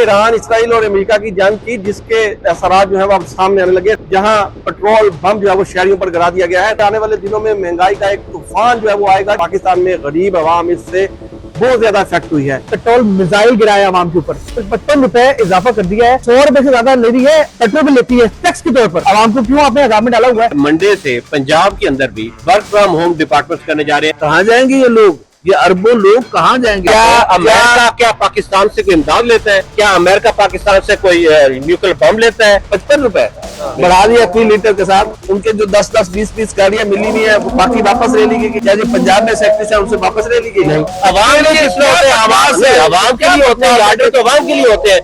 Iran, Israel और America की जंग की, जिसके असरात जो है वो अब सामने आने लगे, जहां पेट्रोल बम जो है वो शहरियों पर गिरा दिया गया है। आने वाले दिनों में महंगाई का एक तूफान जो है वो आएगा। पाकिस्तान में गरीब आवाम इससे बहुत ज्यादा इफेक्ट हुई है। पेट्रोल मिसाइल गिराया आवाम के ऊपर, 55 रुपए इजाफा कर दिया है। 100 रुपए से ज्यादा ले रही है पेट्रोल भी लेती है टैक्स के तौर पर। आवाम को क्यों आपने अजाब में डाला हुआ है? मंडे से पंजाब के अंदर भी वर्क फ्रॉम होम डिपार्टमेंट करने जा रहे हैं। कहाँ जाएंगे ये लोग? ये अरबों लोग कहाँ जाएंगे? क्या पाकिस्तान से कोई इमदाद लेता है? क्या अमेरिका पाकिस्तान से कोई न्यूक्लियर बम लेता है? 55 रुपए बढ़ा दिया 3 लीटर के साथ। उनके जो 10-10, 20-20 गाड़ियां मिली नहीं है, बाकी वापस ले ली गई। क्या जो पंजाब में सेक्टर है उनसे वापस ले ली गई? नहीं, अवाम के लिए होते हैं, आवाज से अवाम के लिए होते हैं, आर्डर तो अवाम के लिए होते हैं।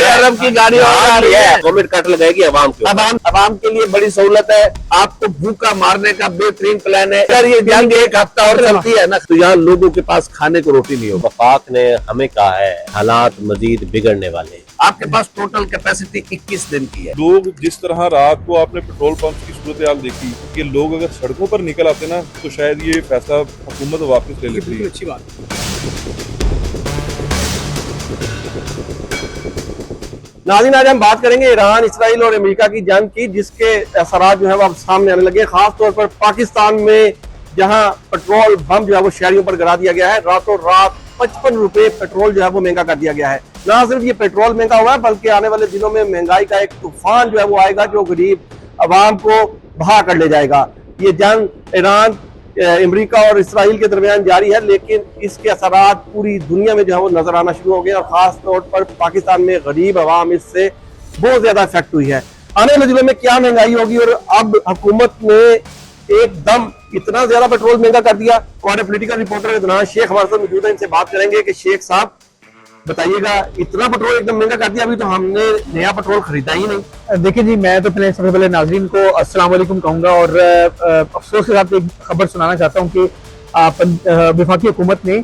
अरब की गाड़ी आ रही है, गवर्नमेंट कट लगाएगी अवाम को। अवाम के लिए बड़ी सहूलत है। आपको भूखा मारने का बेहतरीन प्लान है। अगर ये जंग एक हफ्ता और चलती है ना, तो यहाँ लोगों के पास खाने को रोटी नहीं होगा। वफाक ने हमें कहा है हालात मजीद बिगड़ने वाले। आपके पास टोटल कैपेसिटी 21 दिन की है। लोग जिस तरह रात को आपने पेट्रोल पंप की सूरत हाल देखी कि लोग अगर सड़कों पर निकल आते ना, तो शायद ये पैसा हुकूमत वापस ले लेती है। अच्छी बात। नाज़रीन, आज हम बात करेंगे ईरान, इसराइल और अमेरिका की जंग की, जिसके असरात जो है वो अब सामने आने लगे। खास तौर पर पाकिस्तान में जहां पेट्रोल बम जो है वो शहरियों पर गिरा दिया गया है। रातों रात 55 रुपए पेट्रोल जो है वो महंगा कर दिया गया है। ना सिर्फ ये पेट्रोल महंगा हुआ है, बल्कि आने वाले दिनों में महंगाई का एक तूफान जो है वो आएगा, जो गरीब आवाम को बहा कर ले जाएगा। ये जंग ईरान, अमेरिका और इसराइल के दरमियान जारी है, लेकिन इसके असरात पूरी दुनिया में जो है वो नजर आना शुरू हो गए और खास तौर पर पाकिस्तान में गरीब आवाम इससे बहुत ज्यादा इफेक्ट हुई है। आने वाले दिनों में क्या महंगाई होगी, और अब हुकूमत ने एकदम इतना ज्यादा पेट्रोल महंगा कर दिया। हमारे पॉलिटिकल रिपोर्टर इदनान शेख हमारे साथ मौजूद है, इनसे बात करेंगे कि शेख साहब बताइएगा, इतना पेट्रोल एकदम महंगा कर दिया, अभी तो हमने नया पेट्रोल खरीदा ही नहीं। देखिए जी, मैं तो सबसे पहले नाजरीन को अस्सलाम वालेकुम कहूंगा और अफसोस के साथ एक खबर सुनाना चाहता हूं कि वफाकी हुकूमत ने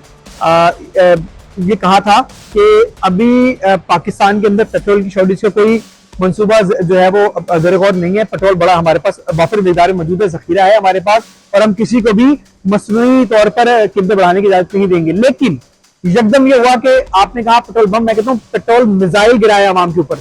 ये कहा था कि अभी पाकिस्तान के अंदर पेट्रोल की शॉर्टेज का कोई मंसूबा जो है वो ज़र-ए-गौर नहीं है। पेट्रोल बड़ा हमारे पास वाफिर मिक़दार में मौजूद है, ज़ख़ीरा है हमारे पास, और हम किसी को भी मसनूई तौर पर कीमतें बढ़ाने की इजाजत नहीं देंगे। लेकिन यकदम ये हुआ कि आपने कहा पेट्रोल बम, मैं कहता हूँ पेट्रोल मिसाइल गिराया आवाम के ऊपर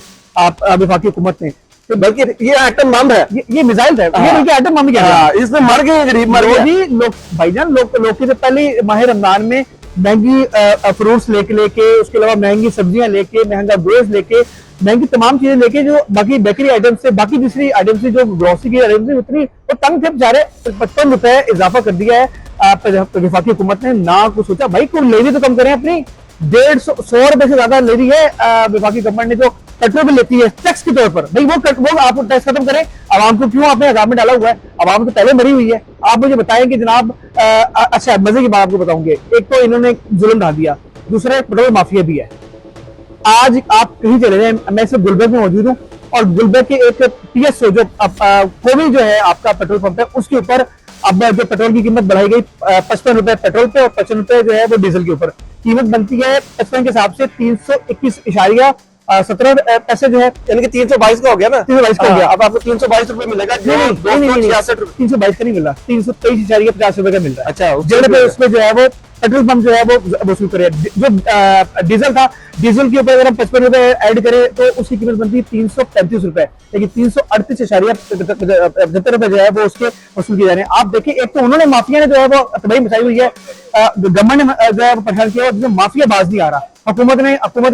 वफाकी हुकूमत ने। तो बल्कि ये एटम बम है, ये मिसाइल है, ये बल्कि एटम बम गिरा, इसमें मर गए गरीब, मर गए लोग। भाईजान, लोग के पहले माह रमजान में महंगी फ्रूट्स लेके, उसके अलावा महंगी सब्जियां लेके, महंगा गोश्त लेके, महंगी तमाम चीजें लेके, जो बाकी बेकरी आइटम से, बाकी दूसरी आइटम से, जो ग्रोसरी की आइटम से, उतनी वो तंग थे बेचारे। 55 रुपए इजाफा कर दिया है वफाकी हुकूमत ने। ना कुछ सोचा भाई, कोई लेवी तो कम करें अपनी। 150 रुपए से ज्यादा ले रही है वफाकी गवर्नमेंट ने, जो पेट्रोल भी लेती है टैक्स के तौर पर। भाई वो आप टैक्स खत्म करें। आवाम को क्यों आपने अजाब में डाला हुआ है? आवाम तो पहले मरी हुई है। आप मुझे बताएं कि जनाब, अच्छा मजे की बात आपको बताऊंगे। एक तो इन्होंने जुल्म ढा दिया, दूसरा पेट्रोल माफिया भी है। आज आप कहीं चले जाए, मैं सिर्फ गुलबर्ग में मौजूद हूँ, और गुलबर्ग के एक PSO जो कोवी जो है आपका पेट्रोल पंप है, उसके ऊपर अब जो पेट्रोल की कीमत बढ़ाई गई 55 रुपए पेट्रोल पे और 55 रुपए जो है वो डीजल के ऊपर। कीमत बनती है 55 के हिसाब से 321.17 पैसे जो है, यानी कि 322 का हो गया ना, 322 का हो गया। अब आपको 322 रुपए मिलेगा। 322 का नहीं मिल रहा, 323.50 रुपए का मिल रहा है। अच्छा, उसमें जो है वो पेट्रोल पंप जो है वो वसूल करे। जो डीजल था, डीजल के ऊपर अगर हम 55 रुपए ऐड करें तो उसकी कीमत बनती है 335 रुपए, लेकिन 338.75 रुपए जो है वो उसके वसूल किए जा रहे हैं। आप देखिए, एक तो उन्होंने, माफिया ने जो है वो तबाही मचाई हुई है, गवर्नमेंट ने जो है वो परेशान किया, और माफिया बाज नहीं आ रहा। हुकूमत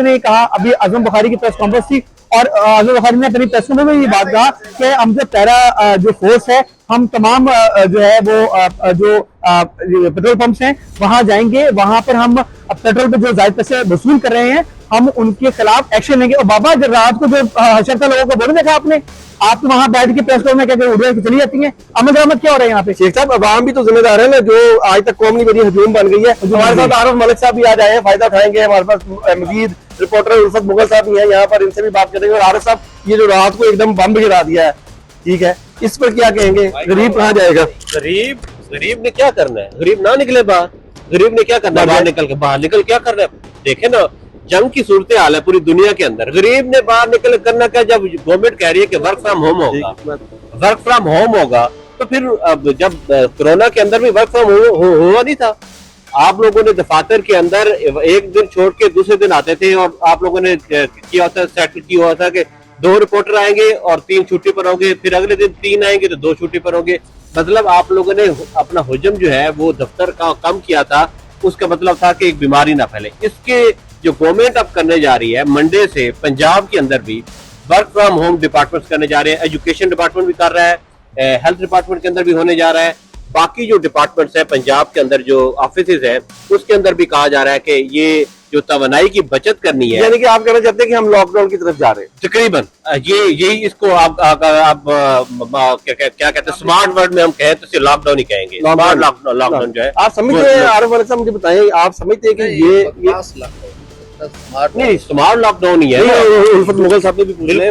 ने कहा, अभी आजम बुखारी की प्रेस कॉन्फ्रेंस थी, और आजम बुखारी ने अपनी प्रेस कॉन्फ्रेंस में ये बात कहा कि हम जो पैरा जो फोर्स है, हम तमाम जो है वो जो पेट्रोल पंप्स हैं वहां जाएंगे, वहां पर हम पेट्रोल पे जो जायद पैसे वसूल कर रहे हैं, हम उनके खिलाफ एक्शन लेंगे। और बाबा, जब रात को जो हशरता लोगों को बोल देखा आपने, आप तो वहां बैठ के प्रेस कॉन्फ्रेंस में क्या उड़ के चली जाती हैं। अमल दरामद क्या हो रहा है यहाँ पे? शेख साहब, अवाम भी तो जिम्मेदार है ना, जो आज तक कौम नहीं बनी, हजूम बन गई है। हमारे साथ आरफ मलिक साहब भी आज आए हैं, फायदा उठाएंगे। हमारे पास मजीद रिपोर्टर उल्फत मुगल साहब भी हैं यहाँ पर, इनसे भी बात करेंगे। और आरफ साहब, ये जो रात को एकदम बम गिरा दिया है, ठीक है, इस पर क्या कहेंगे? गरीब कहाँ जाएगा? गरीब ने क्या करना है? गरीब ना निकले बाहर। गरीब ने क्या करना है? बाहर निकल क्या करना है? देखे ना, जंग की सूरत हाल है पूरी दुनिया के अंदर। गरीब ने बाहर निकल करना क्या? जब गवर्नमेंट कह रही है कि वर्क फ्रॉम होम होगा, वर्क फ्रॉम होम होगा, तो फिर अब जब कोरोना के अंदर भी वर्क फ्रॉम हुआ नहीं था, आप लोगों ने दफातर के अंदर एक दिन छोड़ के दूसरे दिन आते थे, और आप लोगों ने किया होता सेट किया हुआ था कि 2 रिपोर्टर आएंगे और 3 छुट्टी पर होंगे, फिर अगले दिन 3 आएंगे तो 2 छुट्टी पर होंगे। मतलब आप लोगों ने अपना हुजम जो है वो दफ्तर का कम किया था। उसका मतलब था कि एक बीमारी ना फैले। इसके जो गवर्नमेंट अब करने जा रही है, मंडे से पंजाब के अंदर भी वर्क फ्रॉम होम डिपार्टमेंट करने जा रहे हैं। एजुकेशन डिपार्टमेंट भी कर रहा है, हेल्थ डिपार्टमेंट के अंदर भी होने जा रहा है। बाकी जो डिपार्टमेंट्स है पंजाब के अंदर जो ऑफिसेज है उसके अंदर भी कहा जा रहा है कि ये जो तवानाई की बचत करनी है, यानी कि आप कहना चाहते हैं कि हम लॉकडाउन की तरफ जा रहे हैं तकरीबन यही इसको आप क्या कहते हैं, स्मार्ट वर्ड में हम कहें तो इसे लॉकडाउन ही कहेंगे। स्मार्ट लॉकडाउन जो है आप समझते हैं? आरिफ वाले साहब मुझे बताएं, आप समझते हैं कि ये नहीं, स्मार्ट लॉकडाउन ही है। उल्फत मुगल साहब ने भी पूछ लिया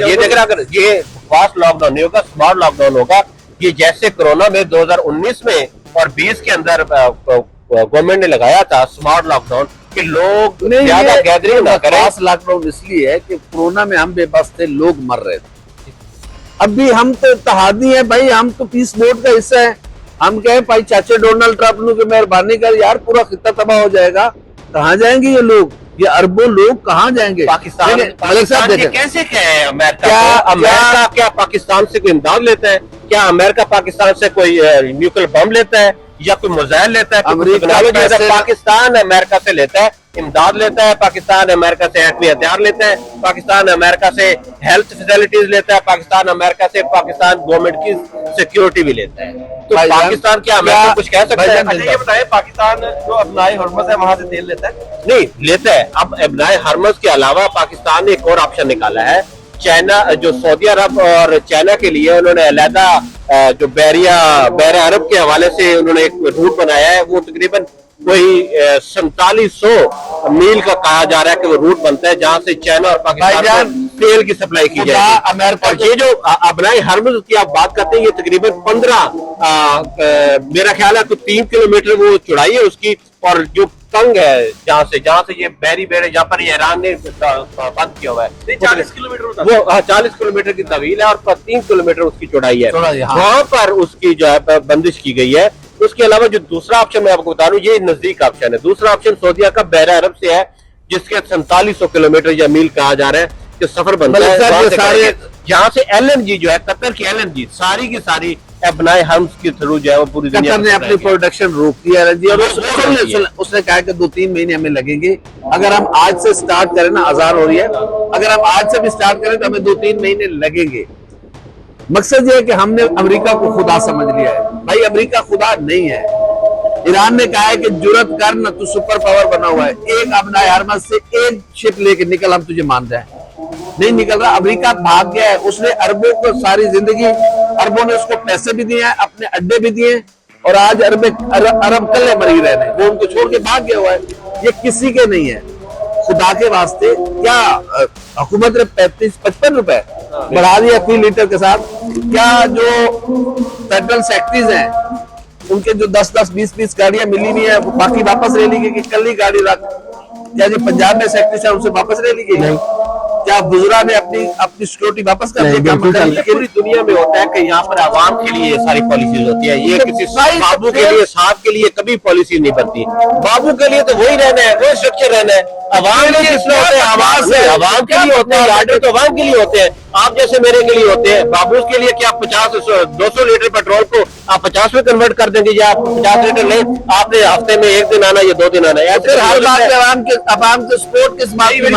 ये देख रहा, अगर ये फास्ट लॉकडाउन नहीं होगा, स्मार्ट लॉकडाउन होगा। ये जैसे कोरोना में 2019 में और 20 के अंदर गवर्नमेंट ने लगाया था स्मार्ट लॉकडाउन कि लोग ज्यादा गैदरिंग ना करें। फास्ट लॉकडाउन इसलिए है कि कोरोना में हम बेबस थे, लोग मर रहे थे। अब भी हम तो इत्तेहादी हैं भाई, हम तो पीस बोर्ड का हिस्सा है। हम कहें भाई चाचे डोनाल्ड ट्रंप ने मेहरबानी कर यार, पूरा खित्ता तबाह हो जाएगा, कहाँ जाएंगे ये लोग? ये अरबों लोग कहाँ जाएंगे? पाकिस्तान ये कैसे है? क्या अमेरिका क्या पाकिस्तान से कोई इमदाद लेता है? क्या अमेरिका पाकिस्तान से कोई न्यूक्लियर बम लेता है या कोई मिसाइल लेता है? पाकिस्तान अमेरिका से लेता है, इमदाद लेता है। पाकिस्तान अमेरिका से एटमी हथियार लेता है। पाकिस्तान अमेरिका से हेल्थ फैसिलिटीज लेता है। पाकिस्तान अमेरिका से पाकिस्तान गवर्नमेंट की सिक्योरिटी भी लेता है। तो पाकिस्तान क्या अमेरिका कुछ कह सकता है? अच्छा ये बताएं, पाकिस्तान जो अपनाए हरमज है वहां से तेल लेता है? नहीं लेता है। अब अपनाए हरमज के अलावा पाकिस्तान ने एक और ऑप्शन निकाला है। चाइना, जो सऊदी अरब और चाइना के लिए उन्होंने अलहदा जो बहरा अरब के हवाले से उन्होंने एक रूट बनाया है। वो तकरीबन कोई 4700 मील का कहा जा रहा है कि वो रूट बनता है, जहां से चाइना और पाकिस्तान को तेल की सप्लाई की जाएगी। अमेरिका ये जो अपनाए हरमज की आप बात करते हैं, ये तकरीबन 15 मेरा ख्याल है तो 3 किलोमीटर वो चौड़ाई है उसकी, और जो तंग है जहाँ से ये बहरी जहाँ पर ये ईरान ने बंद किया हुआ है 40 किलोमीटर वो 40 किलोमीटर की तवील है और 3 किलोमीटर उसकी चौड़ाई है। हाँ। वहां पर उसकी जो है बंदिश की गई है। उसके अलावा जो दूसरा ऑप्शन मैं आपको बता रहा हूँ, ये नजदीक ऑप्शन है। दूसरा ऑप्शन सऊदीया का बहरा अरब से है, जिसके 4700 किलोमीटर या मील कहा जा रहा है कि सफर बनता है। जहाँ से LNG जो है, कतर की LNG सारी की सारी अपनाए हर्म्स के थ्रू जो है वो पूरी दुनिया ने अपनी प्रोडक्शन रोक दी LNG, और उसने कहा कि 2-3 महीने हमें लगेंगे। अगर हम आज से स्टार्ट करें ना, आजार हो रही है, अगर हम आज से भी स्टार्ट करें तो हमें 2-3 महीने लगेंगे। मकसद ये है कि हमने अमेरिका को खुदा समझ लिया है। भाई अमेरिका खुदा नहीं है। ईरान ने कहा है कि जुर्रत कर ना, तू सुपर पावर बना हुआ है, एक अपना हरमज से एक शिप लेके निकल, हम तुझे मान जाए। नहीं निकल रहा। अमेरिका भाग गया है। उसने अरबों को सारी जिंदगी, अरबों ने उसको पैसे भी दिए हैं, अपने अड्डे भी दिए, और आज अरब कल्ले मरी रहे हैं। वो उनको छोड़ के भाग गया हुआ है। ये किसी के नहीं है। खुदा के वास्ते क्या हुकूमत ने 35-55 रुपए बढ़ा दिया फी लीटर के साथ? क्या जो फेडरल सेक्रेटरीज हैं उनके जो 10-10, 20-20 गाड़ियां मिली नहीं है, बाकी वापस ले ली गई कि कल ही गाड़ी रख? क्या जो पंजाब में सेक्रेटरी है उनसे वापस ले ली गई? नहीं। क्या गुजरा ने अपनी सिक्योरिटी वापस कर दी? पूरी दुनिया में होता है कि यहाँ पर आवाम के लिए सारी पॉलिसीज होती है। ये किसी बाबू के लिए, साहब के लिए कभी पॉलिसी नहीं बनती। बाबू के लिए तो वही रहना है, वही स्ट्रक्चर रहना है। आवाम के लिए होते हैं, आवाम के लिए होते हैं, आर्डर तो आवाम के लिए होते हैं। आप जैसे मेरे के लिए होते हैं। बाबू के लिए क्या 50-200 लीटर पेट्रोल को आप 50 में कन्वर्ट कर देंगे, या आप 50 लीटर ले, आपने हफ्ते में 1 दिन आना या 2 दिन आना है। हर बात आवाम के सपोर्ट किस बात में?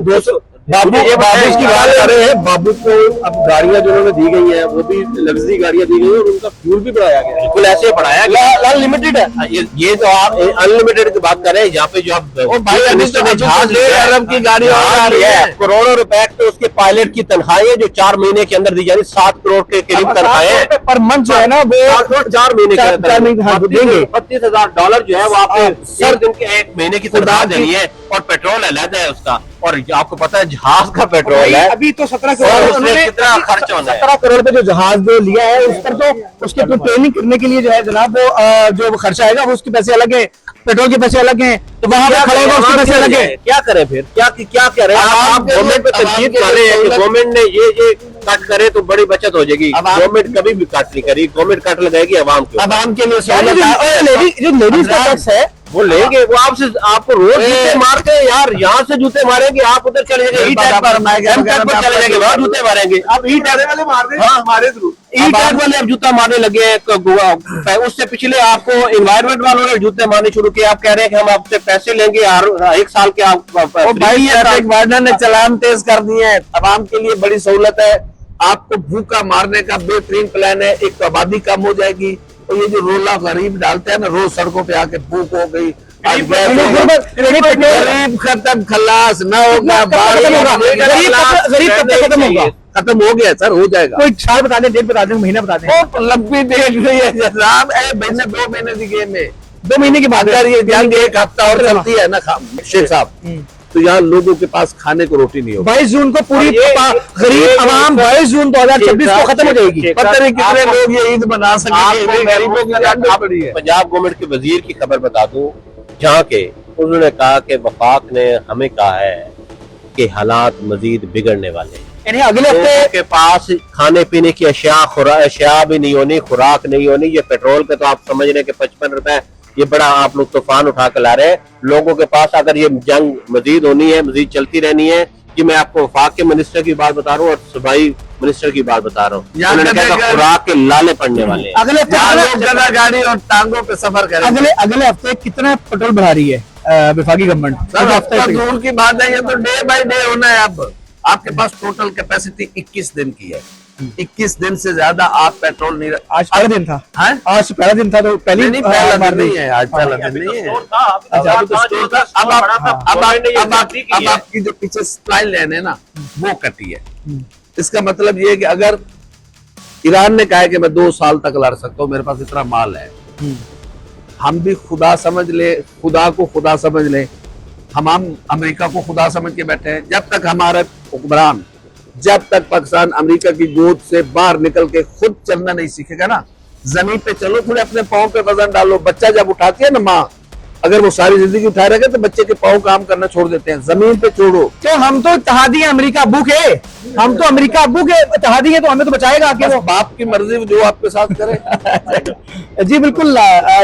200 बाबू की बात कर रहे हैं। बाबू को अब गाड़ियां जो उन्होंने दी गई है वो भी लग्जरी गाड़ियां दी गई है, और उनका फ्यूल भी बढ़ाया गया है। बिल्कुल ऐसे बढ़ाया गया, अनलिमिटेड है। ये तो आप अनलिमिटेड की बात कर रहे हैं। यहाँ पे जो आप जहाज अरब की गाड़ी है, करोड़ों रुपए तो उसके पायलट की तनख्वाही है जो 4 महीने के अंदर दी जाएगी। 7 करोड़ के करीब तनख्वाही है पर मंथ जो है ना वो 4 महीने के अंदर देंगे। $32,000 जो है वो आपको 1 दिन के 1 महीने की तनख्वाह देनी है, और पेट्रोल अलग है उसका। और आपको पता है जहाज का पेट्रोल है अभी तो 17 और करोड़ उसमें कितना खर्च होना है। 17 करोड़ पे जो जहाज जो लिया है उस पर तो उसके ट्रेनिंग करने के लिए जो है जनाब वो जो खर्चा आएगा वो उसके पैसे अलग है। पेट्रोल के पैसे अलग हैं, तो वहां पे खड़े होगा उसके पैसे अलग है। क्या करें फिर, क्या करें? आप गवर्नमेंट पे तनकीद कर रहे हैं कि गवर्नमेंट ने ये कट करे तो बड़ी बचत हो जाएगी। गवर्नमेंट कभी भी कट नहीं करी, गवर्नमेंट कट लगाएगी आवाम को। आवाम के लिए जो लेडीज का टैक्स है वो लेंगे, वो आपको रोज जूते मारते हैं यार, यहाँ से जूते मारेंगे, आप उधर चले जाएंगे, ई टैग पर चले जाएंगे, वहाँ जूते मारेंगे। अब ई टैग वाले मार रहे हैं हमारे थ्रू, ई टैग वाले अब जूता मारने लगे हैं। उससे पिछले आपको एनवायरमेंट वालों ने जूते मारने शुरू किए। आप कह रहे हैं कि हम आपसे पैसे लेंगे यार, 1 साल के भाई वार्डन ने चालान तेज कर दिए हैं, आवाम के लिए बड़ी सहूलत है। आपको भूखा मारने का बेहतरीन प्लान है। एक तो आबादी कम हो जाएगी, और ये जो रोला गरीब डालते हैं ना रोज सड़कों पे आके, भूख हो गई, गरीब खत्म, खलास न होगा, खत्म हो गया सर, हो जाएगा। कोई साल बता दें, डेट बता दें, महीना बता दें। वो लंबी डेट नहीं है जनाब, महीने 2 महीने की गेम है, 2 महीने की बात अगर ये ध्यान 1 हफ्ता और चलती है ना शेख साहब, तो यहाँ लोगों के पास खाने को रोटी नहीं होगी। 22 जून को पूरी गरीब आवाम 22 जून 2026 को खत्म हो जाएगी। पता नहीं कितने लोग ये ईद मना सकेंगे, गरीबों की जान पड़ी है। पंजाब गवर्नमेंट के वजीर की खबर बता दूं, जहाँ के उन्होंने कहा कि वफाक ने हमें कहा है कि हालात मजीद बिगड़ने वाले हैं। यानी अगले हफ्ते के पास खाने पीने की अशिया भी नहीं होनी, खुराक नहीं होनी। ये पेट्रोल के तो आप समझ रहे हैं कि 55 रुपए, ये बड़ा आप लोग तूफान उठा कर ला रहे हैं लोगों के पास। अगर ये जंग मजीद होनी है, मजीद चलती रहनी है, कि मैं आपको वफाक के मिनिस्टर की बात बता रहा हूँ और सूबाई मिनिस्टर की बात बता रहा हूँ, उन्होंने कहा खुराक के लाले पड़ने वाले हैं। अगले हफ्ते गाड़ी और टांगों पे सफर करें। अगले हफ्ते कितना पेट्रोल बढ़ा रही है वफाकी गवर्नमेंट? हफ्ता दूर की बात है, ये तो डे बाय डे होना है। अब आपके पास टोटल कैपेसिटी 21 दिन की है, 21 दिन से ज्यादा आप पेट्रोल नहीं। आज पहला दिन था, आज पहला दिन था, तो पहली नहीं पहला दिन नहीं है, आज पहला दिन नहीं है। अब आपकी जो पीछे सप्लाई लाइन है ना वो कटी है। इसका मतलब ये है कि अगर ईरान ने कहा है कि मैं 2 साल तक लड़ सकता हूँ, मेरे पास इतना माल है, हम भी खुदा समझ ले, खुदा को खुदा समझ ले, हम अमेरिका को खुदा समझ के बैठे हैं। जब तक हमारे हुक्मरान, जब तक पाकिस्तान अमेरिका की गोद से बाहर निकल के खुद चलना नहीं सीखेगा ना, जमीन पे चलो, थोड़े अपने पाँव पे वजन डालो। बच्चा जब उठाती है ना माँ, अगर वो सारी जिंदगी उठाए रहेगा तो बच्चे के पाँव काम करना छोड़ देते हैं, जमीन पे छोड़ो। तो हम तो इत्तेहादी हैं, अमेरिका अब्बू के, हम तो अमेरिका अब्बू के इत्तेहादी हैं, तो हमें तो बचाएगा आके वो। बाप की मर्जी जो आपके साथ करे। जी बिल्कुल,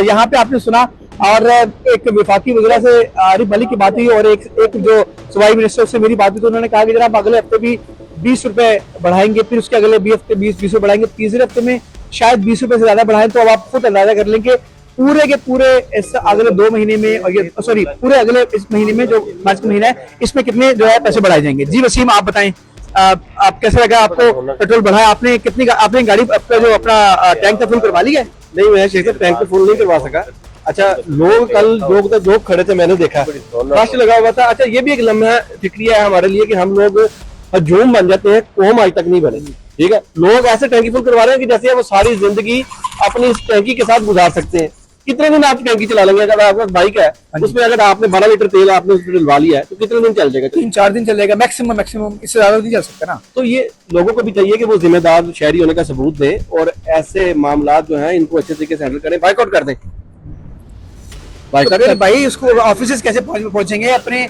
यहाँ पे आपने सुना। और एक विफाकी वज़ीर से आरिफ मलिक की बात हुई, और एक जो सूबाई मिनिस्टर से मेरी बात हुई, तो उन्होंने कहा कि जनाब अगले हफ्ते भी 20 रुपए बढ़ाएंगे, फिर उसके अगले हफ्ते 20 रुपए बढ़ाएंगे, तीसरे हफ्ते में शायद 20 रुपए से ज्यादा बढ़ाएं। तो अब आप खुद अंदाजा कर लेंगे पूरे के पूरे इस अगले 2 महीने में, सॉरी पूरे अगले इस महीने में जो मार्च का महीना है, इसमें कितने जो है पैसे बढ़ाए जाएंगे। जी वसीम, आप बताएं, आप कैसे लगा आपको पेट्रोल बढ़ाया? आपने कितनी आपने गाड़ी जो अपना टैंक फुल करवा लिया है? नहीं, मैं शेख टैंक पे फुल नहीं करवा सका। अच्छा, लोग कल लोग खड़े थे, मैंने देखा, रश लगा हुआ था। अच्छा, ये भी एक लम्हा फिक्रिया है हमारे लिए कि हम लोग हजूम बन जाते हैं, कौम आज तक नहीं बने। ठीक है, लोग ऐसे टैंकी फुल करवा रहे हैं कि जैसे वो सारी जिंदगी अपनी इस टैंकी के साथ गुजार सकते हैं। कितने दिन आप टैंकी चला लेंगे? अगर आपका बाइक है, उसमें अगर आपने 12 लीटर तेल आपने उसमें डलवा लिया है, तो कितने दिन चल जाएगा? 3-4 दिन चलेगा मैक्सिमम, इससे ज्यादा नहीं चल सकता ना। तो ये लोगों को भी चाहिए कि वो जिम्मेदार शहरी होने का सबूत दें और ऐसे मामला जो हैं इनको अच्छे तरीके से हैंडल करें, बाइकआउट कर दें। तो भाई उसको ऑफिस कैसे पहुंचेंगे, अपने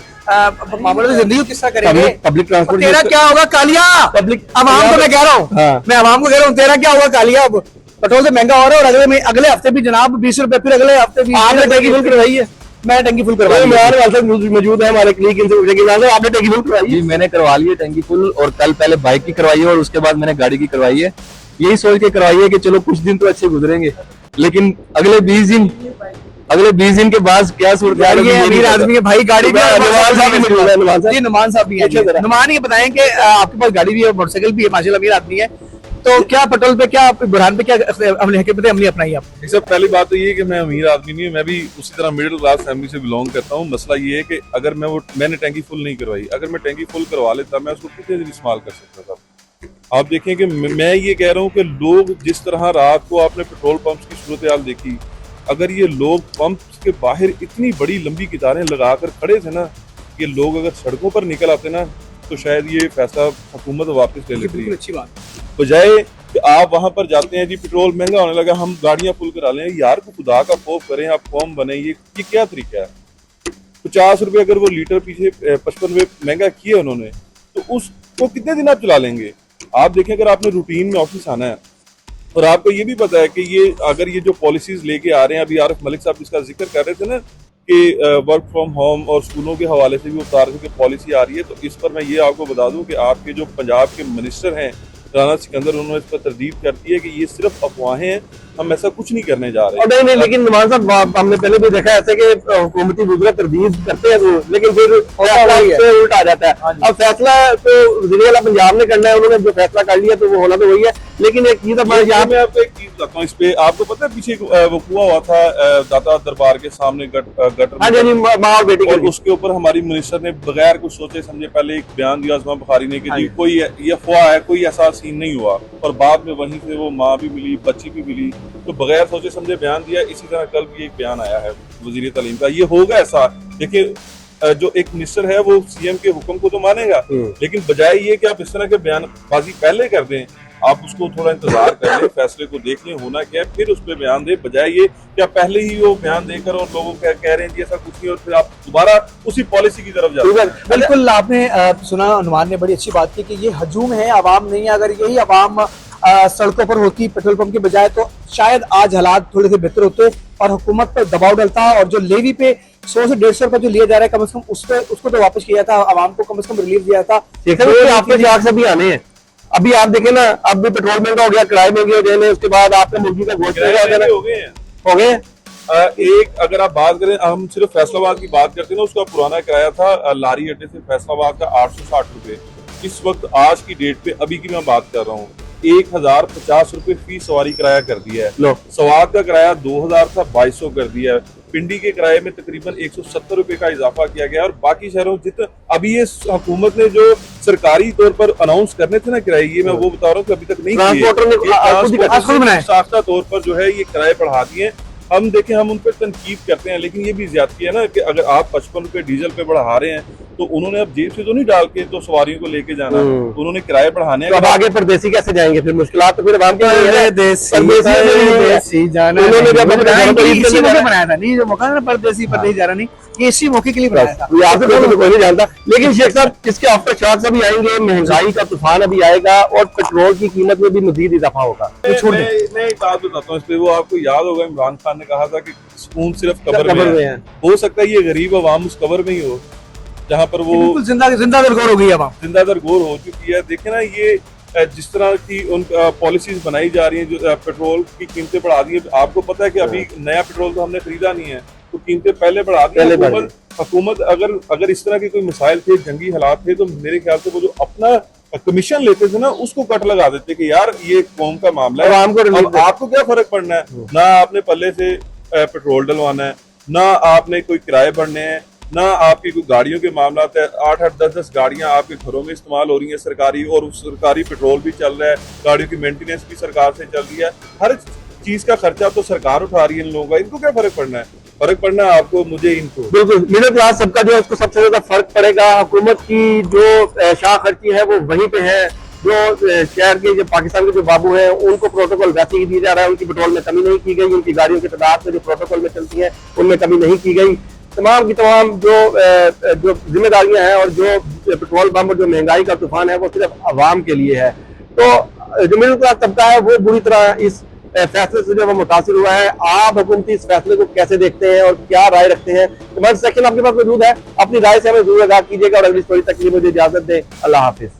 मामलों में जिंदगी किस तरह करेंगे? Public transport. तेरा क्या होगा कालिया? पब्लिक आवाम को मैं कह रहा हूँ, मैं आवाम को कह रहा हूँ, तेरा क्या होगा कालिया? अब पेट्रोल से महंगा हो रहा है, और अगले हफ्ते भी जनाब 20 रुपए, फिर अगले हफ्ते भी। आपने टैंकी फुल करवाई है? मैं टैंकी फुल करवाई है। इमरान वाल साहब मौजूद है हमारे क्लिनिक, इनसे पूछेंगे आपने टैंकी फुल करवाई है? जी मैंने करवा ली है टैंकी फुल, और कल पहले बाइक की करवाई है और उसके बाद मैंने गाड़ी की करवाई है। यही सोच के करवाई है कि चलो कुछ दिन तो अच्छे गुजरेंगे, लेकिन अगले 20 दिन के बाद क्या सूरत है? अमीर आदमी है भाई, गाड़ी भी है, नुमान साहब भी मौजूद है, नुमान साहब। जी नुमान साहब भी है। नुमान ये बताएं कि आपके पास गाड़ी भी है, मोटरसाइकिल भी है, माशाल्लाह अमीर आदमी है, तो क्या पेट्रोल पे, क्या बुरहान पे क्या अमली अपनाई आप? सबसे पहली बात तो ये है कि मैं अमीर आदमी नहीं हूँ, मैं भी उसी तरह मिडिल क्लास फैमिली से बिलोंग करता हूँ। मसला ये है कि अगर मैंने टैंकी फुल नहीं करवाई, अगर मैं टैंकी फुल करवा लेता, मैं उसको कितने दिन इस्तेमाल कर सकता था। आप देखें कि मैं ये कह रहा हूँ कि लोग जिस तरह रात को आपने पेट्रोल पंप्स की सूरत हाल देखी, अगर ये लोग पंप्स के बाहर इतनी बड़ी लंबी कतारें लगाकर खड़े थे ना, ये लोग अगर सड़कों पर निकल आते ना, तो शायद ये फैसला हुकूमत वापस ले लेती है। अच्छी बात, बजाय कि आप वहां पर जाते हैं जी, पेट्रोल महंगा होने लगा, हम गाड़ियां फुल करा लें। यार को खुदा का खौफ करें, आप कौम बने, ये क्या तरीका है? 50 रुपए अगर वो लीटर पीछे 55 रुपए महंगा किया उन्होंने, तो उसको कितने दिन आप चला लेंगे? आप देखें, अगर आपने रूटीन में ऑफिस आना है और आपको ये भी पता है कि ये जो पॉलिसीज लेके आ रहे हैं, अभी आरिफ मलिक साहब इसका जिक्र कर रहे थे ना कि वर्क फ्रॉम होम और स्कूलों के हवाले से भी उतार की पॉलिसी आ रही है, तो इस पर मैं ये आपको बता दूं कि आपके जो पंजाब के मिनिस्टर हैं राना सिकंदर, उन्होंने इस पर तरदीद करती है कि ये सिर्फ अफवाहें हैं, हम ऐसा कुछ नहीं करने जा रहे। और नहीं, लेकिन नुमान साहब, हमने पहले भी देखा ऐसे कि हुकूमती वज़ीर तरदीद करते हैं तो, लेकिन फिर फैसला उससे उल्टा आ जाता है। अब फैसला तो वज़ीर आला पंजाब ने करना है, उन्होंने जो फैसला कर लिया तो वो होना तो वही है। लेकिन एक चीज यहाँ मैं आपको एक चीज बताता हूँ इस पे, आपको पता है पीछे वकूआ हुआ था दाता दरबार के सामने गटर, माँ और बेटी, और उसके ऊपर हमारी मिनिस्टर ने बगैर कुछ सोचे समझे पहले एक बयान दिया उस्मान बुखारी ने कि जी कोई ये अफवाह है, कोई ऐसा सीन नहीं हुआ, और बाद में वहीं से वो माँ भी मिली, बच्ची भी मिली, तो बगैर सोचे समझे बयान दिया। इसी तरह कल भी एक बयान आया है वजीर तालीम का, ये होगा ऐसा। देखिए, जो एक मिनिस्टर है वो सीएम के हुक्म को तो मानेगा, लेकिन बजाय ये कि आप इस तरह के बयानबाजी पहले कर दें, आप उसको थोड़ा इंतजार कर लें, फैसले को देख लें होना क्या है, फिर उस पर बयान दें, बजाय ये कि आप पहले ही वो बयान देकर और लोगों को कह रहे हैं कि ऐसा कुछ नहीं, और फिर आप दोबारा उसी पॉलिसी की तरफ जाते हैं। बिल्कुल, आपने सुना, अनुमान ने बड़ी अच्छी बात की कि ये हजूम है, आवाम नहीं है। अगर यही आवाम सड़कों पर होती पेट्रोल पंप के बजाय, तो शायद आज हालात थोड़े से बेहतर होते और हुकूमत पर दबाव डलता, और जो लेवी पे 100 से 150 रुपए जो लिया जा रहा है कम से कम उसको तो वापस किया था, आवाम को कम से कम रिलीफ दिया था। आपके चाक से भी आने हैं। अभी आप देखें ना, अब भी पेट्रोल महंगा हो गया, किराए महंगे हो गए, उसके बाद आपका मुर्गी का गोश्त हो गए। एक अगर आप बात करें, हम सिर्फ फैसलाबाद की बात करते हैं ना, उसका पुराना किराया था लारी अड्डे से फैसलाबाद का 860 रुपए। इस वक्त आज की डेट पे, अभी की मैं बात कर रहा हूँ, 1050 रुपए फी सवारी किराया कर दिया है। सवाद का किराया 2000 था, 2200 कर दिया है। पिंडी के किराए में तकरीबन 170 रुपए का इजाफा किया गया, और बाकी शहरों जितना अभी ये हुकूमत ने जो सरकारी तौर पर अनाउंस करने थे ना किराए, ये मैं वो बता रहा हूँ कि अभी तक नहीं किए। साख्ता तौर पर जो है ये किराए बढ़ा दिए। हम देखें, हम उन पर तनकीद करते हैं, लेकिन ये भी ज्यादती है ना कि अगर आप 55 रुपए डीजल पे बढ़ा रहे हैं, तो उन्होंने अब जेब से तो नहीं डाल के तो सवारियों को लेके जाना, उन्होंने किराए बढ़ाने। तो अब आगे परदेसी कैसे जाएंगे? फिर मुश्किलात तो फिर आवाम की परदेसी जाना बनाया था नहीं, जो मौका ना परदेसी जाना नहीं, ये इसी मौके के लिए बनाया था। यहाँ से तो कोई नहीं जानता। लेकिन शेख साहब, इसके आफ्टर शॉक्स अभी आएंगे, महंगाई का तूफान अभी आएगा, और पेट्रोल की कीमत में भी मजीद इजाफा होगा। मैं एक बात बताता हूँ इस पे, वो आपको याद होगा इमरान खान ने कहा था कि सुकून सिर्फ कब्र में है। हो सकता है ये गरीब अवाम उस कब्र में ही हो जहाँ पर वो जिंदा दरगोर हो गई, जिंदा दरगोर हो चुकी है। देखे ना, ये जिस तरह की उन पॉलिसीज बनाई जा रही हैं, जो पेट्रोल की कीमतें बढ़ा दी है। आपको पता है कि अभी नया पेट्रोल तो हमने खरीदा नहीं है, तो कीमतें पहले बढ़ा दी। हुकूमत अगर इस तरह के कोई मसाइल थे, जंगी हालात थे, तो मेरे ख्याल से वो जो अपना कमीशन लेते थे ना, उसको कट लगा देते कि यार ये कौम का मामला है, अब आपको क्या फर्क पड़ना है? ना आपने पल्ले से पेट्रोल डलवाना है, ना आपने कोई किराए भरने हैं, ना आपकी कोई गाड़ियों के मामला है। 8-8, 10-10 गाड़ियां आपके घरों में इस्तेमाल हो रही हैं सरकारी, और सरकारी पेट्रोल भी चल रहा है, गाड़ियों की मेंटेनेंस भी सरकार से चल रही है, हर चीज का खर्चा तो सरकार उठा रही है इन लोगों का। इनको क्या फर्क पड़ना है? फर्क पड़ना है आपको, मुझे, इनको। बिल्कुल, मिडिल क्लास सबका जो है उसको सबसे ज्यादा फर्क पड़ेगा। हुकूमत की जो शाह खर्ची है वो वहीं पे है। जो शहर के, जो पाकिस्तान के जो बाबू हैं, उनको प्रोटोकॉल वैसे ही दिया जा रहा है, उनकी पेट्रोल में कमी नहीं की गई, उनकी गाड़ियों की तादाद में जो प्रोटोकॉल में चलती है उनमें कमी नहीं की गई। तमाम की तमाम जो जिम्मेदारियां हैं और जो पेट्रोल पंप और जो महंगाई का तूफान है वो सिर्फ आवाम के लिए है। तो जो मिडिल क्लास तबका है वो बुरी तरह इस फैसले से जो मुतासिर हुआ है। आप हुकूमती इस फैसले को कैसे देखते हैं और क्या राय रखते हैं? कमेंट सेक्शन आपके पास मौजूद है, अपनी राय से हमें जरूर आगाह कीजिएगा, और अगली स्टोरी तक के लिए मुझे इजाजत दें। अल्लाह हाफिज।